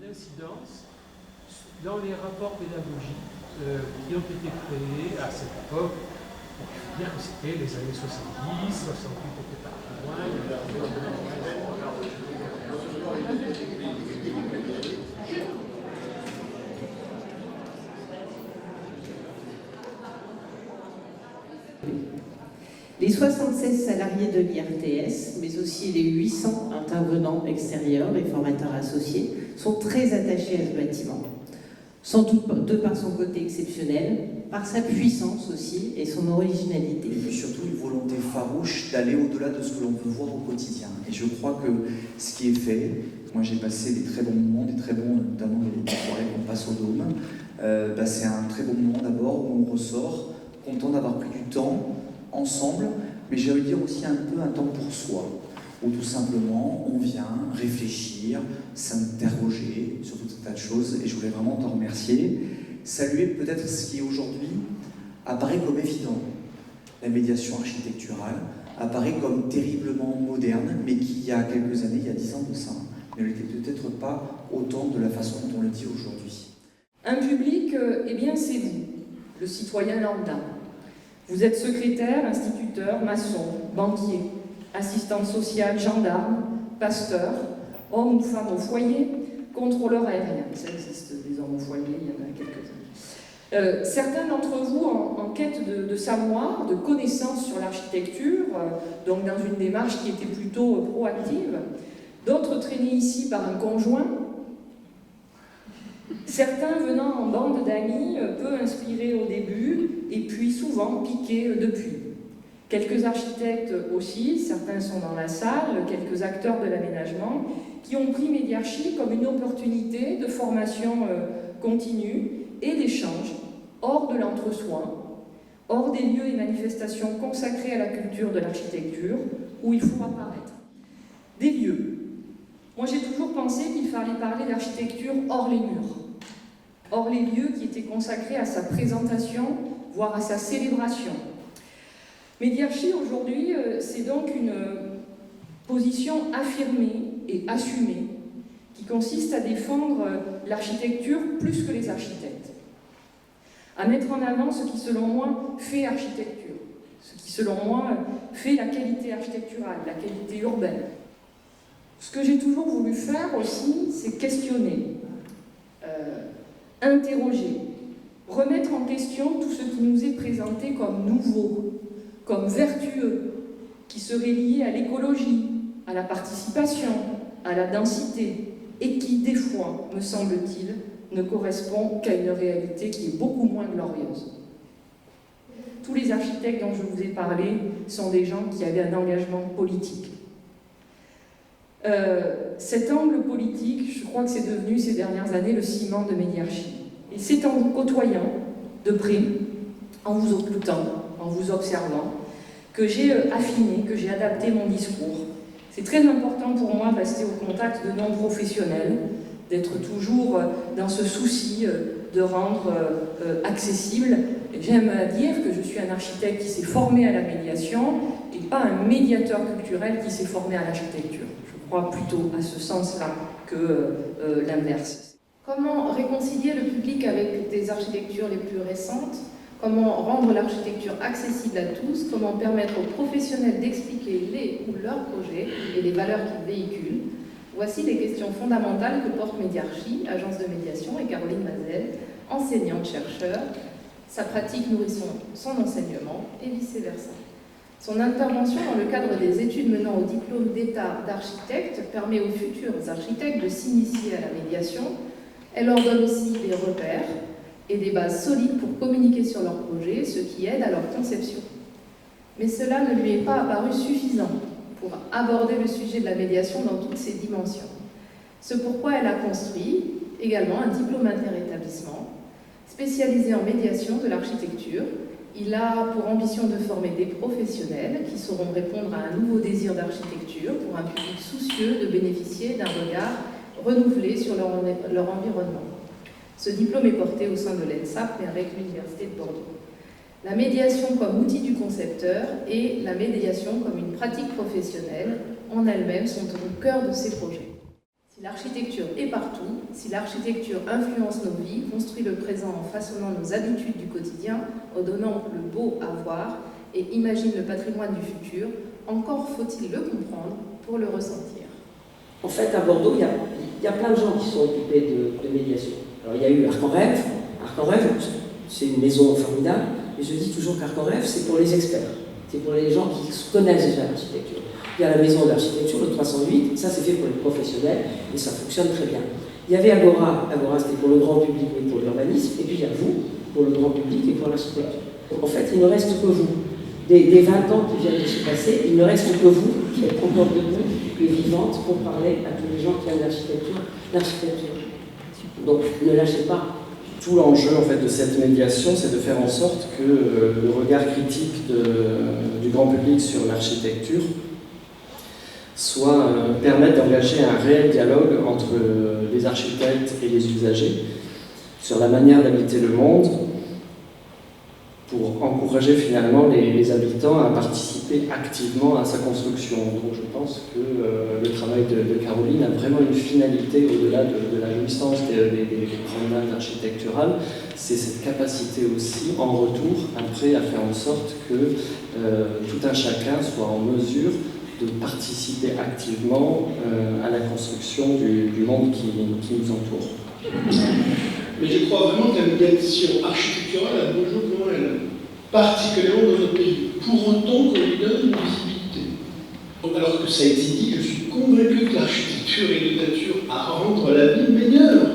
incidence dans les rapports pédagogiques qui ont été créés à cette époque. Bien que c'était les années 70, 68 était pas plus loin. Les 76 salariés de l'IRTS, mais aussi les 800 intervenants extérieurs et formateurs associés, sont très attachés à ce bâtiment. Sans doute de par son côté exceptionnel, par sa puissance aussi et son originalité. Et puis surtout une volonté farouche d'aller au-delà de ce que l'on peut voir au quotidien. Et je crois que ce qui est fait, moi j'ai passé des très bons moments, notamment les soirées qu'on passe au Dôme, c'est un très bon moment d'abord où on ressort content d'avoir pris du temps ensemble, mais j'ai envie de dire aussi un peu un temps pour soi, où tout simplement on vient réfléchir, s'interroger sur tout un tas de choses, et je voulais vraiment t'en remercier, saluer peut-être ce qui aujourd'hui apparaît comme évident. La médiation architecturale apparaît comme terriblement moderne, mais qui il y a quelques années, il y a 10 ans de ça, ne l'était peut-être pas autant de la façon dont on le dit aujourd'hui. Un public, eh bien c'est vous, le citoyen lambda. Vous êtes secrétaire, instituteur, maçon, banquier, assistante sociale, gendarme, pasteur, homme ou femme au foyer, contrôleur aérien. Ça existe, des hommes au foyer, il y en a quelques-uns. Certains d'entre vous en quête de savoir, de connaissances sur l'architecture, donc dans une démarche qui était plutôt proactive. D'autres traînés ici par un conjoint. Certains venant en bande d'amis, peu inspirés au début, et puis souvent piqués depuis. Quelques architectes aussi, certains sont dans la salle, quelques acteurs de l'aménagement, qui ont pris Mediarchi comme une opportunité de formation continue et d'échange, hors de l'entre-soi, hors des lieux et manifestations consacrés à la culture de l'architecture, où il faut apparaître. Des lieux. Moi j'ai toujours pensé qu'il fallait parler d'architecture hors les murs. Hors les lieux qui étaient consacrés à sa présentation, voire à sa célébration. Mediarchi, aujourd'hui, c'est donc une position affirmée et assumée qui consiste à défendre l'architecture plus que les architectes. À mettre en avant ce qui, selon moi, fait architecture, ce qui, selon moi, fait la qualité architecturale, la qualité urbaine. Ce que j'ai toujours voulu faire aussi, c'est questionner, interroger, remettre en question tout ce qui nous est présenté comme nouveau, comme vertueux, qui serait lié à l'écologie, à la participation, à la densité, et qui, des fois, me semble-t-il, ne correspond qu'à une réalité qui est beaucoup moins glorieuse. Tous les architectes dont je vous ai parlé sont des gens qui avaient un engagement politique. Cet angle politique, je crois que c'est devenu ces dernières années le ciment de Mediarchi. Et c'est en vous côtoyant de près, en vous écoutant, en vous observant, que j'ai affiné, que j'ai adapté mon discours. C'est très important pour moi de rester au contact de non-professionnels, d'être toujours dans ce souci de rendre accessible. J'aime dire que je suis un architecte qui s'est formé à la médiation et pas un médiateur culturel qui s'est formé à l'architecture. Je crois plutôt à ce sens-là que l'inverse. Comment réconcilier le public avec des architectures les plus récentes? Comment rendre l'architecture accessible à tous? Comment permettre aux professionnels d'expliquer les ou leurs projets et les valeurs qu'ils véhiculent? Voici les questions fondamentales que porte Mediarchi, agence de médiation, et Caroline Mazel, enseignante-chercheur. Sa pratique nourrit son enseignement et vice-versa. Son intervention dans le cadre des études menant au diplôme d'État d'architecte permet aux futurs architectes de s'initier à la médiation. Elle leur donne aussi des repères et des bases solides pour communiquer sur leurs projets, ce qui aide à leur conception. Mais cela ne lui est pas apparu suffisant pour aborder le sujet de la médiation dans toutes ses dimensions. C'est pourquoi elle a construit également un diplôme interétablissement spécialisé en médiation de l'architecture. Il a pour ambition de former des professionnels qui sauront répondre à un nouveau désir d'architecture pour un public soucieux de bénéficier d'un regard renouvelé sur leur environnement. Ce diplôme est porté au sein de l'ENSAP, mais avec l'Université de Bordeaux. La médiation comme outil du concepteur et la médiation comme une pratique professionnelle en elle-même sont au cœur de ces projets. Si l'architecture est partout, si l'architecture influence nos vies, construit le présent en façonnant nos habitudes du quotidien, en donnant le beau à voir et imagine le patrimoine du futur, encore faut-il le comprendre pour le ressentir. En fait, à Bordeaux, il y a plein de gens qui sont occupés de médiation. Alors, il y a eu Arc en Rêve. Arc en Rêve, c'est une maison formidable, mais je dis toujours qu'Arc en Rêve, c'est pour les experts. C'est pour les gens qui connaissent déjà l'architecture. Il y a la maison de l'architecture, le 308, ça c'est fait pour les professionnels, et ça fonctionne très bien. Il y avait Agora, Agora c'était pour le grand public et pour l'urbanisme, et puis il y a vous, pour le grand public et pour l'architecture. En fait, il ne reste que vous. Des 20 ans qui viennent de se passer, il ne reste que vous qui êtes encore debout et vivante pour parler à tous les gens qui aiment l'architecture. Donc ne lâchez pas. Tout l'enjeu en fait, de cette médiation, c'est de faire en sorte que le regard critique du grand public sur l'architecture permette d'engager un réel dialogue entre les architectes et les usagers sur la manière d'habiter le monde, pour encourager finalement les habitants à participer activement à sa construction. Donc je pense que le travail de Caroline a vraiment une finalité au-delà de la jouissance des promenades architecturales, c'est cette capacité aussi en retour après à faire en sorte que tout un chacun soit en mesure de participer activement à la construction du monde qui nous entoure. Mais je crois vraiment que la médiation architecturale a beau jour devant elle, particulièrement dans notre pays, pour autant qu'on lui donne une visibilité. Alors que ça a été dit, je suis convaincu que l'architecture est de nature à rendre la vie meilleure.